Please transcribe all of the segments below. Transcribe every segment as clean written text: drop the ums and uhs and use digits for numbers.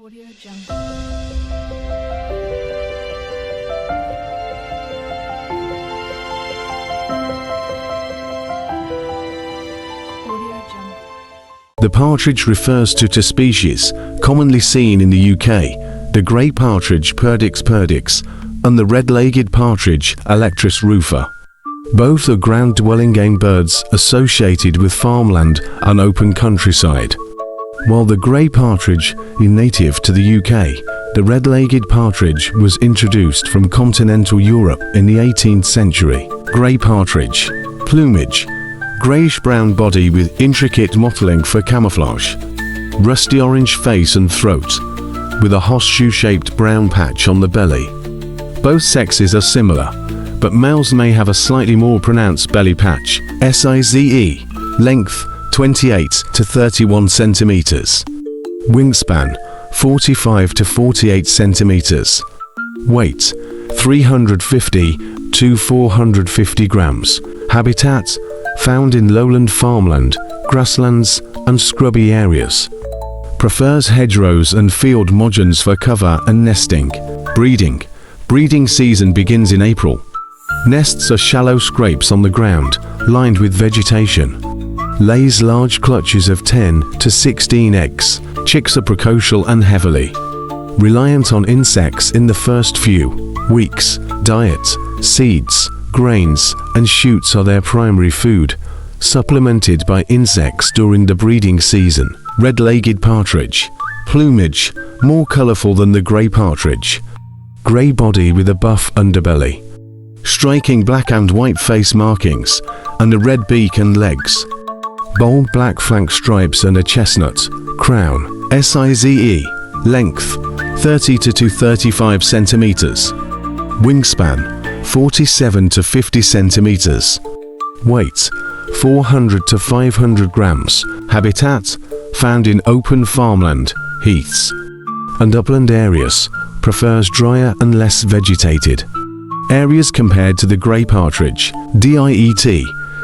Audio Jungle. Audio Jungle. The partridge refers to two species commonly seen in the UK, the grey partridge Perdix perdix and the red-legged partridge Alectris rufa. Both are ground-dwelling game birds associated with farmland and open countryside. While the grey partridge is native to the UK, the red-legged partridge was introduced from continental Europe in the 18th century. Grey partridge. Plumage. Greyish-brown body with intricate mottling for camouflage. Rusty orange face and throat, with a horseshoe-shaped brown patch on the belly. Both sexes are similar, but males may have a slightly more pronounced belly patch. Size. Length 28 to 31 centimeters. Wingspan 45 to 48 centimeters. Weight 350 to 450 grams. Habitat found in lowland farmland, grasslands and scrubby areas. Prefers hedgerows and field margins for cover and nesting. Breeding. Breeding season begins in April. Nests are shallow scrapes on the ground, lined with vegetation. Lays large clutches of 10 to 16 eggs. Chicks are precocial and heavily reliant on insects in the first few weeks. Diet. Seeds, grains, and shoots are their primary food, supplemented by insects during the breeding season. Red-legged partridge. Plumage. More colorful than the grey partridge. Grey body with a buff underbelly. Striking black and white face markings, and a red beak and legs. Bold black flank stripes and a chestnut crown. Size. Length 30 to 35 centimeters. Wingspan 47 to 50 centimeters. Weight 400 to 500 grams. Habitat found in open farmland, heaths, and upland areas. Prefers drier and less vegetated areas compared to the grey partridge. Diet.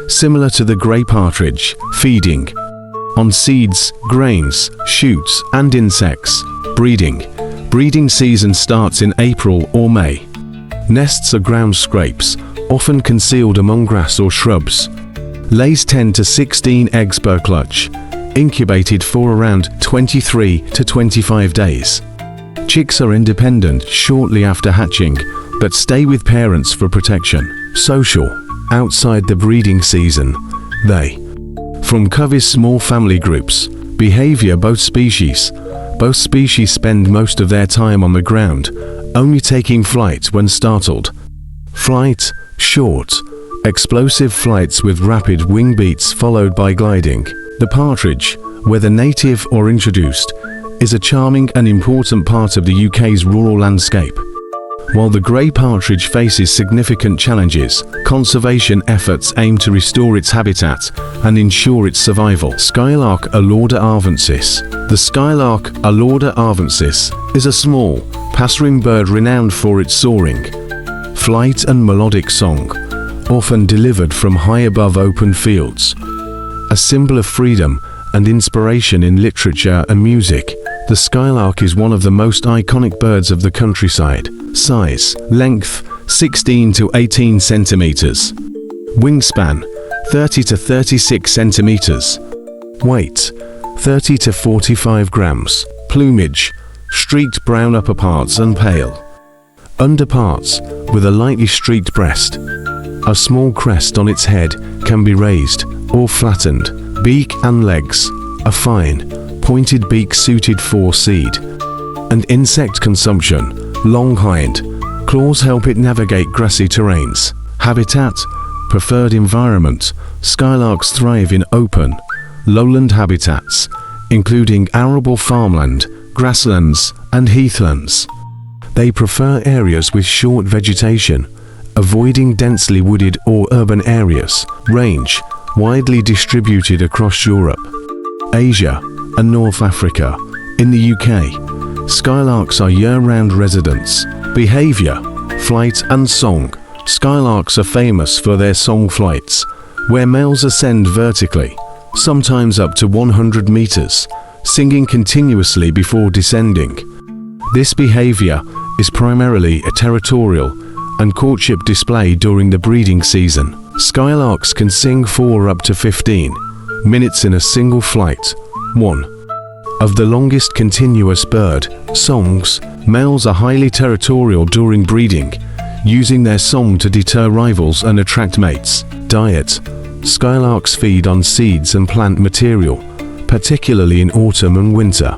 Similar to the grey partridge, feeding on seeds, grains, shoots, and insects. Breeding. Breeding season starts in April or May. Nests are ground scrapes, often concealed among grass or shrubs. Lays 10 to 16 eggs per clutch, incubated for around 23 to 25 days. Chicks are independent shortly after hatching, but stay with parents for protection. Social. Outside the breeding season, they from coveys small family groups. Behavior. Both species spend most of their time on the ground, only taking flight when startled. Flight. Short, explosive flights with rapid wing beats followed by gliding. The partridge, whether native or introduced, is a charming and important part of the UK's rural landscape. While the grey partridge faces significant challenges, conservation efforts aim to restore its habitat and ensure its survival. Skylark Alauda arvensis. The skylark Alauda arvensis is a small, passerine bird renowned for its soaring flight and melodic song, often delivered from high above open fields. A symbol of freedom and inspiration in literature and music, the skylark is one of the most iconic birds of the countryside. Size. Length 16 to 18 centimeters. Wingspan 30 to 36 centimeters. Weight 30 to 45 grams. Plumage. Streaked brown upperparts and pale underparts with a lightly streaked breast. A small crest on its head can be raised or flattened. Beak and legs. A fine, pointed beak suited for seed and insect consumption. Long hind claws help it navigate grassy terrains. Habitat. Preferred environment. Skylarks thrive in open, lowland habitats, including arable farmland, grasslands, and heathlands. They prefer areas with short vegetation, avoiding densely wooded or urban areas. Range. Widely distributed across Europe, Asia, and North Africa. In the UK, skylarks are year-round residents. Behavior. Flight and song. Skylarks are famous for their song flights, where males ascend vertically, sometimes up to 100 meters, singing continuously before descending. This behavior is primarily a territorial and courtship display during the breeding season. Skylarks can sing for up to 15 minutes in a single flight. One of the longest continuous bird songs, males are highly territorial during breeding, using their song to deter rivals and attract mates. Diet: Skylarks feed on seeds and plant material, particularly in autumn and winter.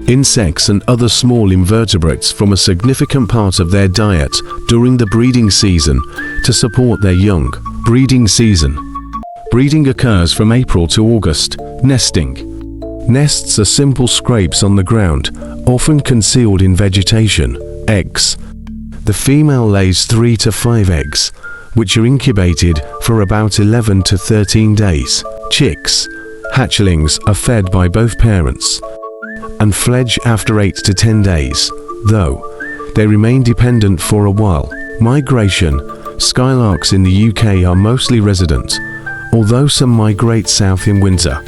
Insects and other small invertebrates form a significant part of their diet during the breeding season to support their young. Breeding season. Breeding occurs from April to August. Nesting. Nests are simple scrapes on the ground, often concealed in vegetation. Eggs. The female lays 3 to 5 eggs, which are incubated for about 11 to 13 days. Chicks. Hatchlings are fed by both parents and fledge after 8 to 10 days, though they remain dependent for a while. Migration. Skylarks in the UK are mostly resident, although some migrate south in winter.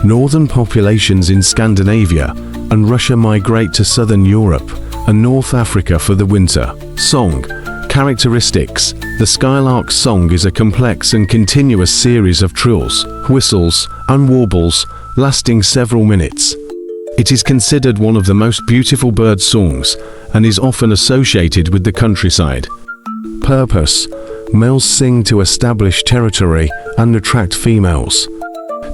Northern populations in Scandinavia and Russia migrate to southern Europe and North Africa for the winter. Song. Characteristics. The Skylark's song is a complex and continuous series of trills, whistles, and warbles lasting several minutes. It is considered one of the most beautiful bird songs and is often associated with the countryside. Purpose. Males sing to establish territory and attract females.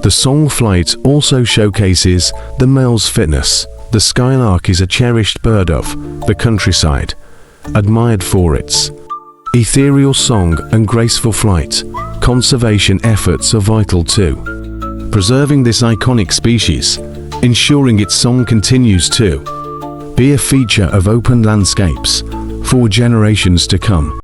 The song flight also showcases the male's fitness. The skylark is a cherished bird of the countryside, admired for its ethereal song and graceful flight. Conservation efforts are vital too, preserving this iconic species, ensuring its song continues to be a feature of open landscapes for generations to come.